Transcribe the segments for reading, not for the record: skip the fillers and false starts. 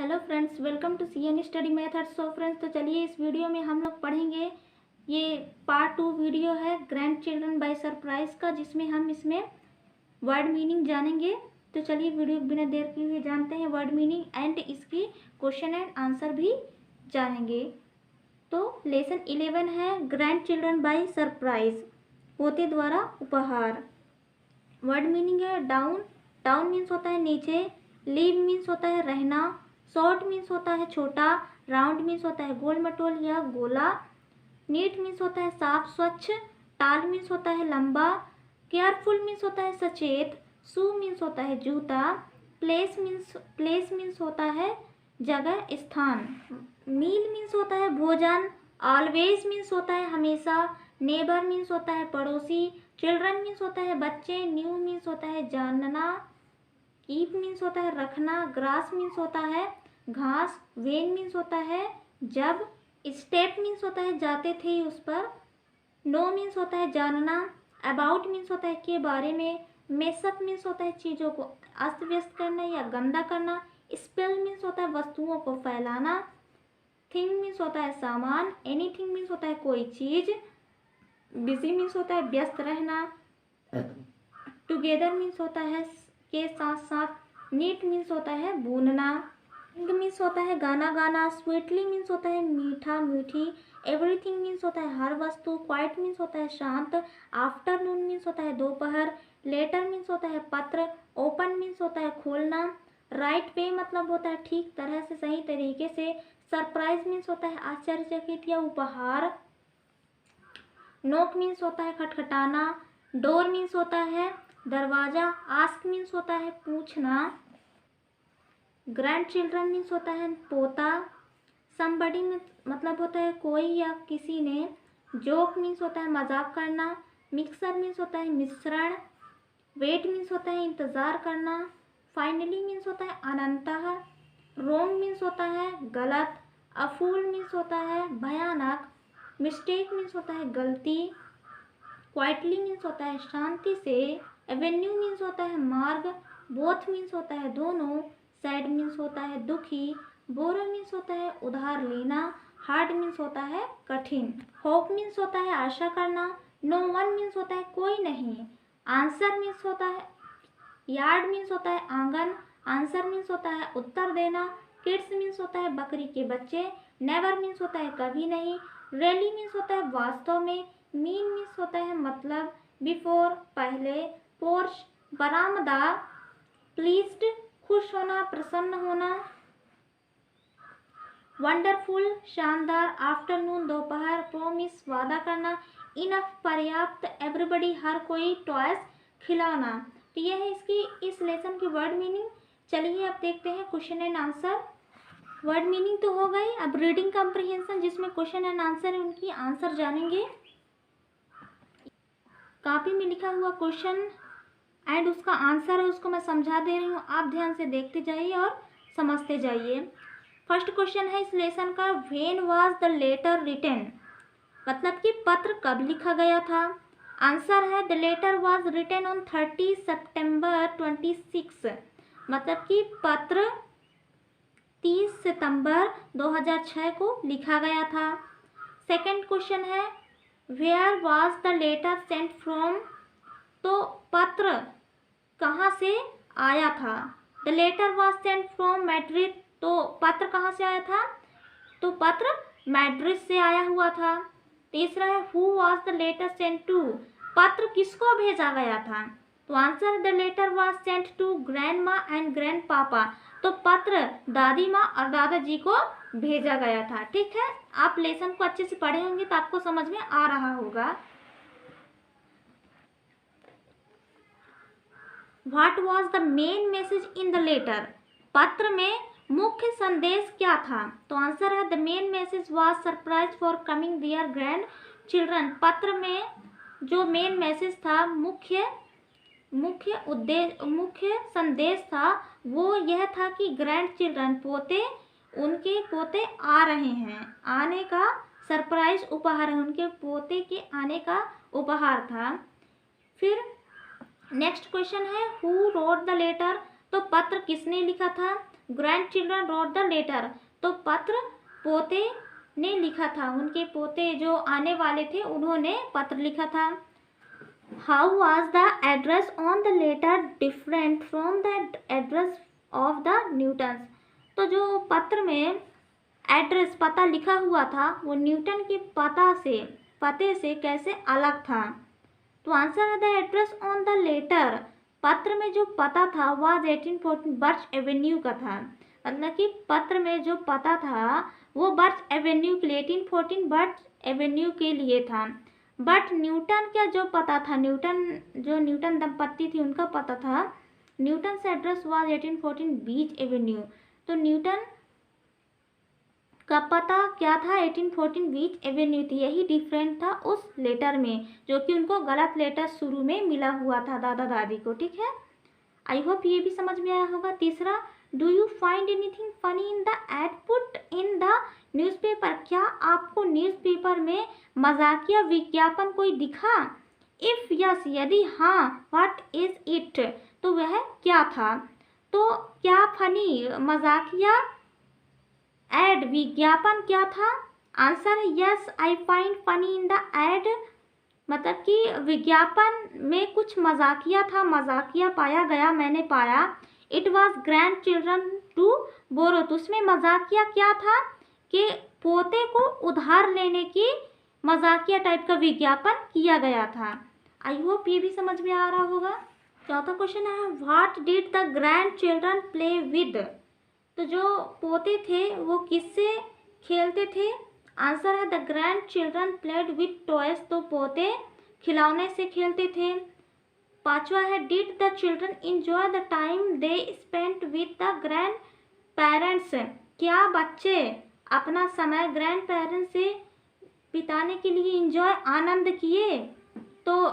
Hello friends, welcome to CN study methods. So friends, तो चलिए इस वीडियो में हम लोग पढ़ेंगे, ये पार्ट 2 वीडियो है ग्रैंड चिल्ड्रन बाय सरप्राइज का, जिसमें हम इसमें वर्ड मीनिंग जानेंगे। तो चलिए वीडियो बिना देर किए हुए जानते हैं वर्ड मीनिंग एंड इसकी क्वेश्चन एंड आंसर भी जानेंगे। तो लेसन 11 है ग्रैंड चिल्ड्रन बाय सरप्राइज, पोते द्वारा उपहार। वर्ड मीनिंग है डाउन, डाउन मीन्स होता है नीचे, लीव मीन्स होता है रहना, शॉर्ट मीन्स होता है छोटा, राउंड मीन्स होता है गोल मटोल या गोला, नीट मीन्स होता है साफ स्वच्छ, टाल मीन्स होता है लंबा, केयरफुल मीन्स होता है सचेत, शू मीन्स होता है जूता, प्लेस मीन्स होता है जगह स्थान, मील मीन्स होता है भोजन, ऑलवेज मीन्स होता है हमेशा, नेबर मीन्स होता है पड़ोसी, चिल्ड्रन मीन्स होता है बच्चे, न्यू मीन्स होता है जानना, कीप मीन्स होता है रखना, ग्रास मीन्स होता है घास, वेन मीन्स होता है जब, स्टेप मीन्स होता है जाते थे उस पर, नो मीन्स होता है जानना, अबाउट मीन्स होता है के बारे में, मेसअप मीन्स होता है चीज़ों को अस्त व्यस्त करना या गंदा करना, स्पेल मीन्स होता है वस्तुओं को फैलाना, थिंग मीन्स होता है सामान, एनीथिंग मीन्स होता है कोई चीज़, बिजी मीन्स होता है व्यस्त रहना, टुगेदर मीन्स होता है के साथ साथ, नीट मीन्स होता है बुनना, सिंग मीन्स होता है गाना गाना, स्वीटली मीन्स होता है मीठा मीठी, एवरीथिंग मीन्स होता है हर वस्तु, क्वाइट मीन्स होता है शांत, आफ्टरनून मीन्स होता है दोपहर, लेटर मीन्स होता है पत्र, ओपन मीन्स होता है खोलना, राइट वे मतलब होता है ठीक तरह से सही तरीके से, सरप्राइज मीन्स होता है आश्चर्यचकित या उपहार, नोक मीन्स होता है खटखटाना, डोर मीन्स होता है दरवाजा, आस्क मीन्स होता है पूछना, ग्रैंड चिल्ड्रन मीन्स होता है पोता, समबडी मतलब होता है कोई या किसी ने, जोक मीन्स होता है मजाक करना, मिक्सर मीन्स होता है मिश्रण, वेट मीन्स होता है इंतज़ार करना, फाइनली मीन्स होता है अनंतः, रोंग मीन्स होता है गलत, अफूल मीन्स होता है भयानक, मिस्टेक मीन्स होता है गलती, क्वाइटली मीन्स होता है शांति से, एवेन्यू मीन्स होता है मार्ग, बोथ मीन्स होता है दोनों, सैड मीन्स होता है दुखी, बोरो मीन्स होता है उधार लेना, हार्ड मीन्स होता है कठिन, होप मीन्स होता है आशा करना, नो वन मीन्स होता है कोई नहीं, आंसर मीन्स होता है, यार्ड मीन्स होता है आंगन, आंसर मीन्स होता है उत्तर देना, किड्स मीन्स होता है बकरी के बच्चे, नेवर मीन्स होता है कभी नहीं, रियली मीन्स होता है वास्तव में, मीन मीन्स होता है मतलब, बिफोर पहले, पोर्च बरामदा, प्लीज्ड खुश होना प्रसन्न होना, वंडरफुल शानदार, आफ्टरनून दोपहर, प्रोमिस वादा करना, इनफ पर्याप्त, एवरीबडी हर कोई, टॉयस खिलौना। तो यह है इसकी इस लेसन की वर्ड मीनिंग। चलिए अब देखते हैं question and answer. Word meaning तो हो गई, अब रीडिंग कम्प्रिहेंशन जिसमें क्वेश्चन एंड आंसर है उनकी आंसर जानेंगे। कॉपी में लिखा हुआ क्वेश्चन एंड उसका आंसर है, उसको मैं समझा दे रही हूँ, आप ध्यान से देखते जाइए और समझते जाइए। फर्स्ट क्वेश्चन है इस लेसन का, when was the letter written, मतलब कि पत्र कब लिखा गया था। आंसर है the letter was written on 30 सितंबर 26, मतलब कि पत्र 30 सितंबर 2006 को लिखा गया था। सेकंड क्वेश्चन है where was the letter sent from, तो पत्र कहाँ से आया था। The letter was sent from Madrid, तो पत्र कहाँ से आया था, तो पत्र मैड्रिड से आया हुआ था। तीसरा है who was the letter sent to, पत्र किसको भेजा गया था, तो answer the letter was sent to grandma and grandpapa, तो पत्र दादी माँ और दादाजी को भेजा गया था। ठीक है, आप लेसन को अच्छे से पढ़े होंगे तो आपको समझ में आ रहा होगा। What was the main message in the letter, पत्र में मुख्य संदेश क्या था, तो आंसर है the main message was surprise for coming their grandchildren, पत्र में जो मेन मैसेज था, मुख्य संदेश था वो यह था कि ग्रैंड चिल्ड्रन उनके पोते आ रहे हैं, आने का सरप्राइज उपहार है, उनके पोते के आने का उपहार था। फिर नेक्स्ट क्वेश्चन है हु रोट द लेटर, तो पत्र किसने लिखा था, grandchildren wrote the letter, तो पत्र पोते ने लिखा था, उनके पोते जो आने वाले थे उन्होंने पत्र लिखा था। How was the address on the letter different from the address of the Newtons, तो जो पत्र में एड्रेस पता लिखा हुआ था वो न्यूटन के पते से कैसे अलग था। तो आंसर है the address on the letter, पत्र में जो पता था वाज 1814 बर्च एवेन्यू का था, मतलब कि पत्र में जो पता था वो बर्च एवेन्यू के लिए 1814 बर्च एवेन्यू के लिए था। बट न्यूटन का जो पता था, न्यूटन दंपत्ति थी उनका पता था, न्यूटन से एड्रेस वाज 1814 बीच एवेन्यू, तो न्यूटन का पता क्या था 1814 बीच एवेन्यू थी, यही डिफरेंट था उस लेटर में जो कि उनको गलत लेटर शुरू में मिला हुआ था दादा दादी को। ठीक है, आई होप ये भी समझ में आया होगा। तीसरा, do you find anything funny in the ad put in the newspaper, क्या आपको न्यूज़पेपर में मजाकिया विज्ञापन कोई दिखा? इफ यस, यदि हाँ, व्हाट इज इट, तो वह क्या था? तो क्या फनी मजाकिया एड विज्ञापन क्या था? आंसर है yes, I find funny in the ad, मतलब कि विज्ञापन में कुछ मजाकिया था, मजाकिया पाया गया, मैंने पाया। It was grandchildren to borrow, तो उसमें मजाकिया क्या था कि पोते को उधार लेने की मजाकिया टाइप का विज्ञापन किया गया था। आई होप ये भी समझ में आ रहा होगा। चौथा क्वेश्चन है, what did the grand children play with, तो जो पोते थे वो किससे खेलते थे? आंसर है the grand children played with toys, तो पोते खिलौने से खेलते थे। पांचवा है, did the children enjoy the time they spent with the grand parents, क्या बच्चे अपना समय ग्रैंड पेरेंट्स से बिताने के लिए इंजॉय आनंद किए? तो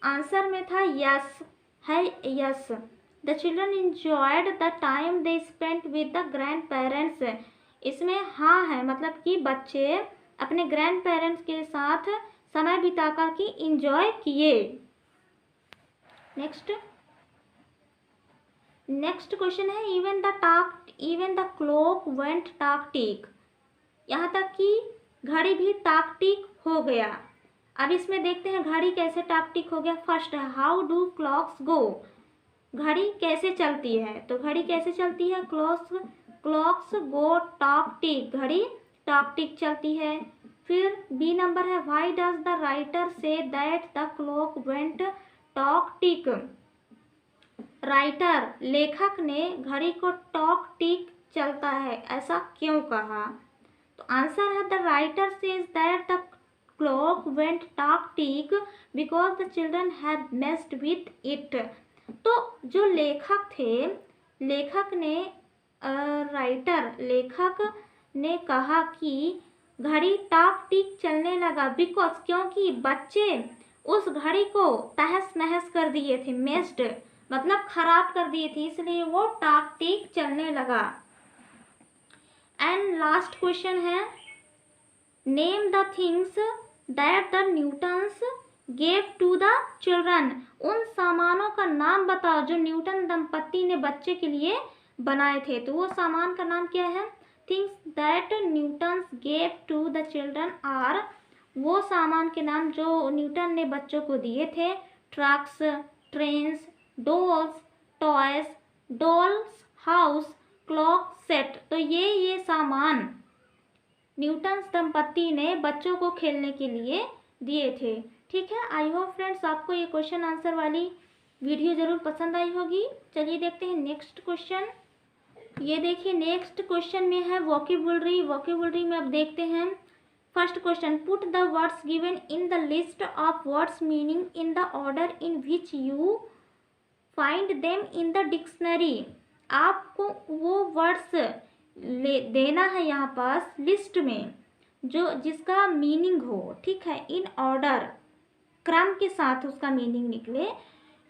आंसर में था यस, है yes, the children enjoyed the time they spent with the grand parents, इसमें हाँ है, मतलब कि बच्चे अपने ग्रैंड पेरेंट्स के साथ समय बिताकर के इंजॉय किए। नेक्स्ट क्वेश्चन है, even the clock went tock tick, यहाँ तक कि घड़ी भी टाक टीक हो गया। अब इसमें देखते हैं घड़ी कैसे टाक टीक हो गया। फर्स्ट है, हाउ डू क्लॉक्स गो, घड़ी कैसे चलती है? तो घड़ी कैसे चलती है? क्लॉक्स गो टाक टीक, घड़ी टाक टीक चलती है। फिर बी नंबर है, why does the writer say that the clock went tock tick, writer लेखक ने घड़ी को टॉक टिक चलता है ऐसा क्यों कहा? तो आंसर है the writer says that the clock went tock tick because the children had messed with it, तो जो लेखक थे, लेखक ने कहा कि घड़ी टाक टिक चलने लगा बिकॉज, क्योंकि बच्चे उस घड़ी को तहस नहस कर दिए थे, मेस्ड मतलब खराब कर दिए थे, इसलिए वो टाक टिक चलने लगा। एंड लास्ट क्वेश्चन है, name the things that the Newtons gave to the children, उन सामानों का नाम बताओ जो न्यूटन दंपत्ति ने बच्चे के लिए बनाए थे। तो वो सामान का नाम क्या है? Things that Newtons gave to the children are, वो सामान के नाम जो न्यूटन ने बच्चों को दिए थे, trucks, trains, dolls, toys, dolls house, clock set, तो ये सामान न्यूटन दंपत्ति ने बच्चों को खेलने के लिए दिए थे। ठीक है, आई होप फ्रेंड्स आपको ये क्वेश्चन आंसर वाली वीडियो ज़रूर पसंद आई होगी। चलिए देखते हैं नेक्स्ट क्वेश्चन। ये देखिए नेक्स्ट क्वेश्चन में है वोकेबुलरी में अब देखते हैं। First question, put the words given in the list of words meaning in the order in which you find them in the dictionary, आपको वो वर्ड्स देना है यहाँ पास लिस्ट में जो जिसका मीनिंग हो, ठीक है, इन ऑर्डर क्रम के साथ उसका मीनिंग निकले,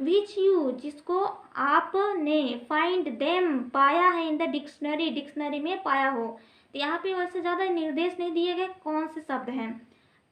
विच यू जिसको आपने फाइंड देम पाया है इन द डिक्शनरी में पाया हो। तो यहाँ पे वैसे ज़्यादा निर्देश नहीं दिए गए कौन से शब्द हैं,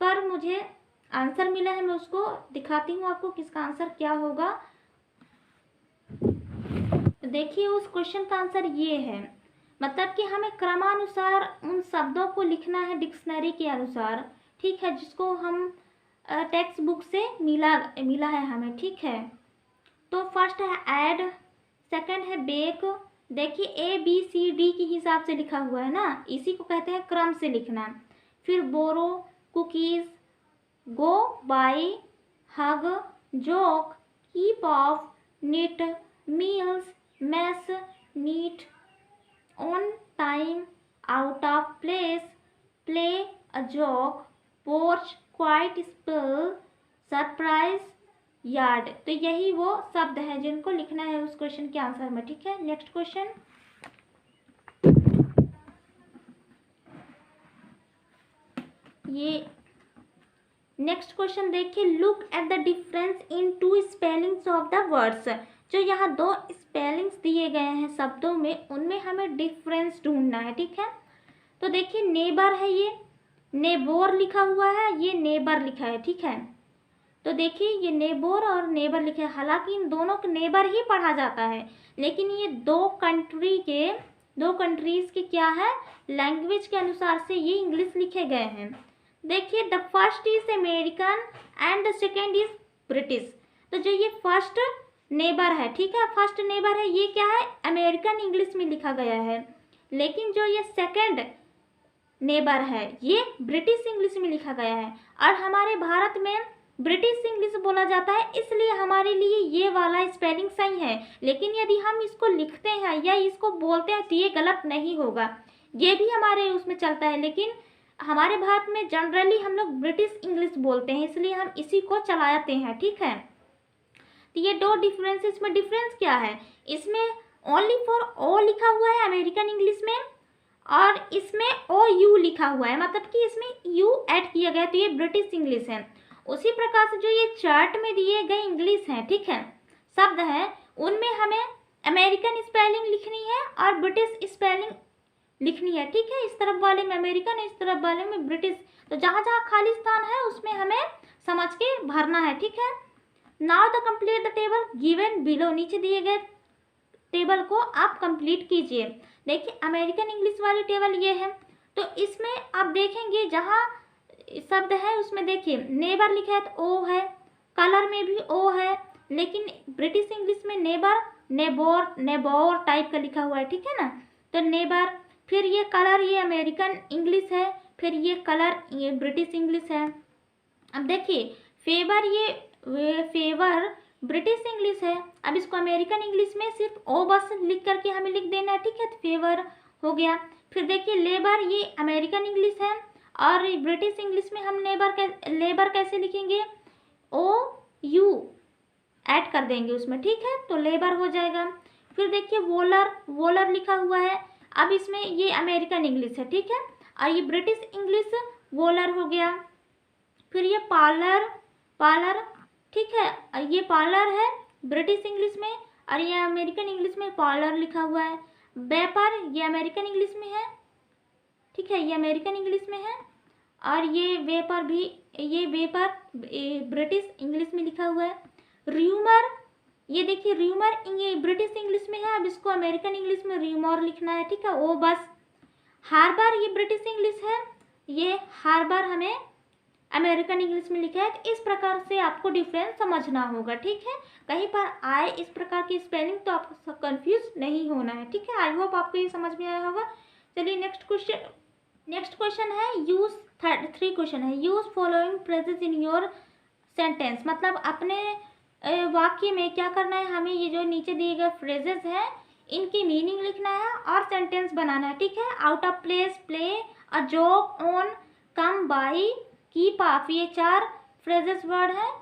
पर मुझे आंसर मिला है, मैं उसको दिखाती हूँ आपको किसका आंसर क्या होगा। देखिए उस क्वेश्चन का आंसर ये है, मतलब कि हमें क्रमानुसार उन शब्दों को लिखना है डिक्शनरी के अनुसार, ठीक है, जिसको हम टेक्स्ट बुक से मिला है हमें, ठीक है। तो फर्स्ट है ऐड, सेकंड है बेक। देखिए ABCD के हिसाब से लिखा हुआ है ना, इसी को कहते हैं क्रम से लिखना। फिर borrow, cookies, go by, hug, joke, keep off, knit, meals, mess, neat, on time, out of place, play, a joke, porch, quite, spill, surprise, yard. तो यही वो शब्द हैं जिनको लिखना है उस क्वेश्चन के आंसर में, ठीक है। नेक्स्ट क्वेश्चन, ये नेक्स्ट क्वेश्चन देखिए, look at the difference in two spellings of the words. जो यहाँ दो स्पेलिंग्स दिए गए हैं शब्दों में, उनमें हमें डिफरेंस ढूंढना है, ठीक है। तो देखिए नेबर है, ये नेबोर लिखा हुआ है, ये नेबर लिखा है, ठीक है। तो देखिए ये नेबोर और नेबर लिखा है, हालांकि इन दोनों को नेबर ही पढ़ा जाता है, लेकिन ये दो कंट्रीज के क्या है, लैंग्वेज के अनुसार से ये इंग्लिश लिखे गए हैं। देखिए the first is American and the second is British. तो जो ये फर्स्ट नेबर है, ठीक है, फर्स्ट नेबर है, ये क्या है, अमेरिकन इंग्लिश में लिखा गया है। लेकिन जो ये सेकेंड नेबर है, ये ब्रिटिश इंग्लिश में लिखा गया है। और हमारे भारत में ब्रिटिश इंग्लिश बोला जाता है, इसलिए हमारे लिए ये वाला स्पेलिंग सही है। लेकिन यदि हम इसको लिखते हैं या इसको बोलते हैं तो ये गलत नहीं होगा, ये भी हमारे उसमें चलता है। लेकिन हमारे भारत में जनरली हम लोग ब्रिटिश इंग्लिश बोलते हैं, इसलिए हम इसी को चलाते हैं, ठीक है। तो ये दो डिफरेंस, इसमें डिफरेंस क्या है, इसमें ओनली फॉर ओ लिखा हुआ है अमेरिकन इंग्लिश में, और इसमें OU लिखा हुआ है, मतलब कि इसमें U ऐड किया गया, तो ये ब्रिटिश इंग्लिश है। उसी प्रकार से जो ये चार्ट में दिए गए इंग्लिश हैं, ठीक है, शब्द हैं, उनमें हमें अमेरिकन स्पेलिंग लिखनी है और ब्रिटिश स्पेलिंग लिखनी है, ठीक है। इस तरफ वाले में अमेरिकन, इस तरफ वाले में ब्रिटिश। तो जहाँ जहाँ खाली स्थान है उसमें हमें समझ के भरना है, ठीक है। Now the complete the table given below, नीचे दिए गए टेबल को आप कंप्लीट कीजिए। देखिए अमेरिकन इंग्लिश वाली टेबल ये है, तो इसमें आप देखेंगे जहाँ शब्द है उसमें देखिए नेबर लिखा है तो ओ है, कलर में भी ओ है, लेकिन ब्रिटिश इंग्लिश में नेबर, नेबोर टाइप का लिखा हुआ है, ठीक है ना। तो नेबर, फिर ये कलर ये अमेरिकन इंग्लिश है, फिर ये कलर ये ब्रिटिश इंग्लिश है। अब देखिए फेवर, ये फेवर ब्रिटिश इंग्लिश है। अब इसको अमेरिकन इंग्लिश में सिर्फ ओ बस लिख करके हमें लिख देना है, ठीक है, तो फेवर हो गया। फिर देखिए लेबर, ये अमेरिकन इंग्लिश है, और ब्रिटिश इंग्लिश में हम लेबर कैसे लिखेंगे, OU ऐड कर देंगे उसमें, ठीक है, तो लेबर हो जाएगा। फिर देखिए वोलर लिखा हुआ है, अब इसमें ये अमेरिकन इंग्लिश है, ठीक है, और ये ब्रिटिश इंग्लिश वोलर हो गया। फिर ये पार्लर, ठीक है, ये पार्लर है ब्रिटिश इंग्लिश में, और ये अमेरिकन इंग्लिश में पार्लर लिखा हुआ है। वेपर, ये अमेरिकन इंग्लिश में है, ठीक है, ये अमेरिकन इंग्लिश में है, और ये वेपर भी, ये वेपर ब्रिटिश इंग्लिश में लिखा हुआ है। र्यूमर, ये देखिए र्यूमर ये ब्रिटिश इंग्लिश में है, अब इसको अमेरिकन इंग्लिश में र्यूमर लिखना है, ठीक है, ओ बस। हार्बर, ये ब्रिटिश इंग्लिश है, ये हार्बर हमें अमेरिकन इंग्लिश में लिखा है। तो इस प्रकार से आपको डिफरेंस समझना होगा, ठीक है। कहीं पर आए इस प्रकार की स्पेलिंग तो आपको कंफ्यूज नहीं होना है, ठीक है। आई होप आपको ये समझ में आया होगा। चलिए नेक्स्ट क्वेश्चन है, यूज 3 क्वेश्चन है, use following phrases in your sentence. मतलब अपने वाक्य में क्या करना है, हमें ये जो नीचे दिए गए फ्रेजेस हैं इनकी मीनिंग लिखना है और सेंटेंस बनाना है, ठीक है। Out of place, play, a joke, on, come by, keep of, ये 4 फ्रेजेस वर्ड हैं।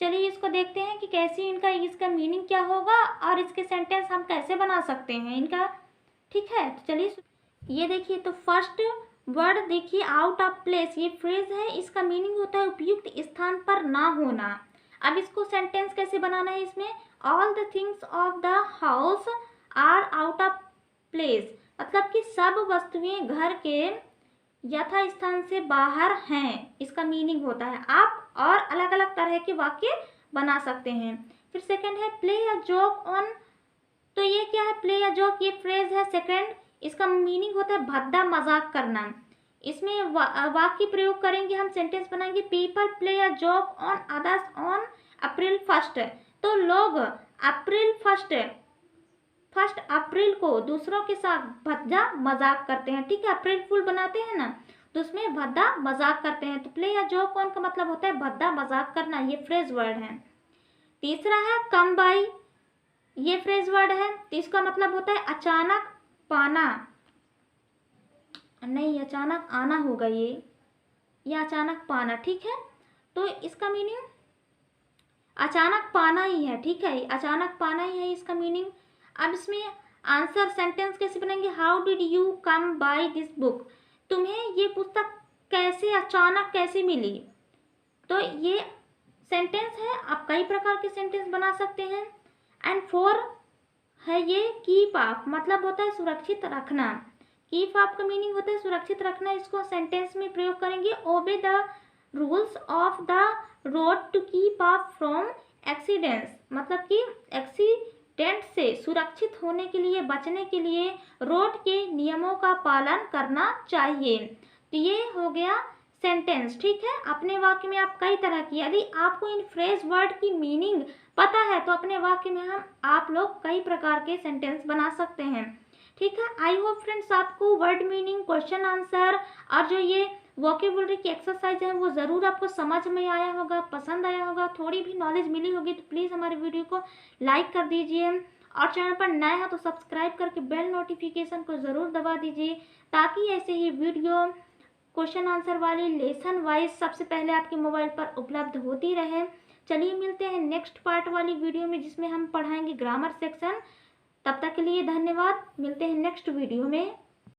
चलिए इसको देखते हैं कि कैसे इसका मीनिंग क्या होगा और इसके सेंटेंस हम कैसे बना सकते हैं इनका, ठीक है। तो चलिए ये देखिए, तो फर्स्ट वर्ड देखिए आउट ऑफ प्लेस, ये फ्रेज है, इसका मीनिंग होता है उपयुक्त स्थान पर ना होना। अब इसको सेंटेंस कैसे बनाना है, इसमें all the things of the house are out of place, मतलब कि सब वस्तुएं घर के यथा स्थान से बाहर हैं, इसका मीनिंग होता है। आप और अलग अलग तरह के वाक्य बना सकते हैं। फिर सेकंड है प्ले अ जोक ऑन, तो ये क्या है, प्ले अ जोक, ये फ्रेज है सेकंड, इसका मीनिंग होता है भद्दा मजाक करना। इसमें वाक्य प्रयोग करेंगे, हम सेंटेंस बनाएंगे, people play a joke on others on April 1। तो लोग अप्रैल 1 अप्रैल को दूसरों के साथ भद्दा मजाक करते हैं। ठीक है, अप्रैल फूल बनाते हैं ना, तो उसमें भद्दा मजाक करते हैं। तो प्ले या जोक ऑन का मतलब होता है भद्दा मजाक करना, ये फ्रेज वर्ड है। तीसरा है कम बाई, ये फ्रेज वर्ड है, तो इसका मतलब होता है अचानक पाना, नहीं अचानक आना होगा ये अचानक पाना। ठीक है, तो इसका मीनिंग अचानक पाना ही है। ठीक है, अचानक पाना ही है इसका मीनिंग। अब इसमें आंसर सेंटेंस कैसे बनेंगे, how did you come by this book, तुम्हें ये पुस्तक कैसे अचानक कैसे मिली। तो ये सेंटेंस है, आप कई प्रकार के सेंटेंस बना सकते हैं। एंड 4 है ये कीप अप, मतलब होता है सुरक्षित रखना। कीप अप का मीनिंग होता है सुरक्षित रखना। इसको सेंटेंस में प्रयोग करेंगे, obey the rules of the road to keep up from accidents, मतलब कि एक्सीडेंट से सुरक्षित होने के लिए, बचने के लिए रोड के नियमों का पालन करना चाहिए। तो ये हो गया सेंटेंस। ठीक है, अपने वाक्य में आप कई तरह की, यदि आपको इन फ्रेज वर्ड की मीनिंग पता है तो अपने वाक्य में आप लोग कई प्रकार के सेंटेंस बना सकते हैं। ठीक है, आई होप फ्रेंड्स आपको वर्ड मीनिंग, क्वेश्चन आंसर और जो ये वोकेबुलरी की एक्सरसाइज है वो ज़रूर आपको समझ में आया होगा, पसंद आया होगा, थोड़ी भी नॉलेज मिली होगी। तो प्लीज़ हमारे वीडियो को लाइक कर दीजिए और चैनल पर नए हो तो सब्सक्राइब करके बेल नोटिफिकेशन को ज़रूर दबा दीजिए, ताकि ऐसे ही वीडियो क्वेश्चन आंसर वाली लेसन वाइज सबसे पहले आपके मोबाइल पर उपलब्ध होती रहे। चलिए मिलते हैं नेक्स्ट पार्ट वाली वीडियो में, जिसमें हम पढ़ाएंगे ग्रामर सेक्शन। तब तक के लिए धन्यवाद, मिलते हैं नेक्स्ट वीडियो में।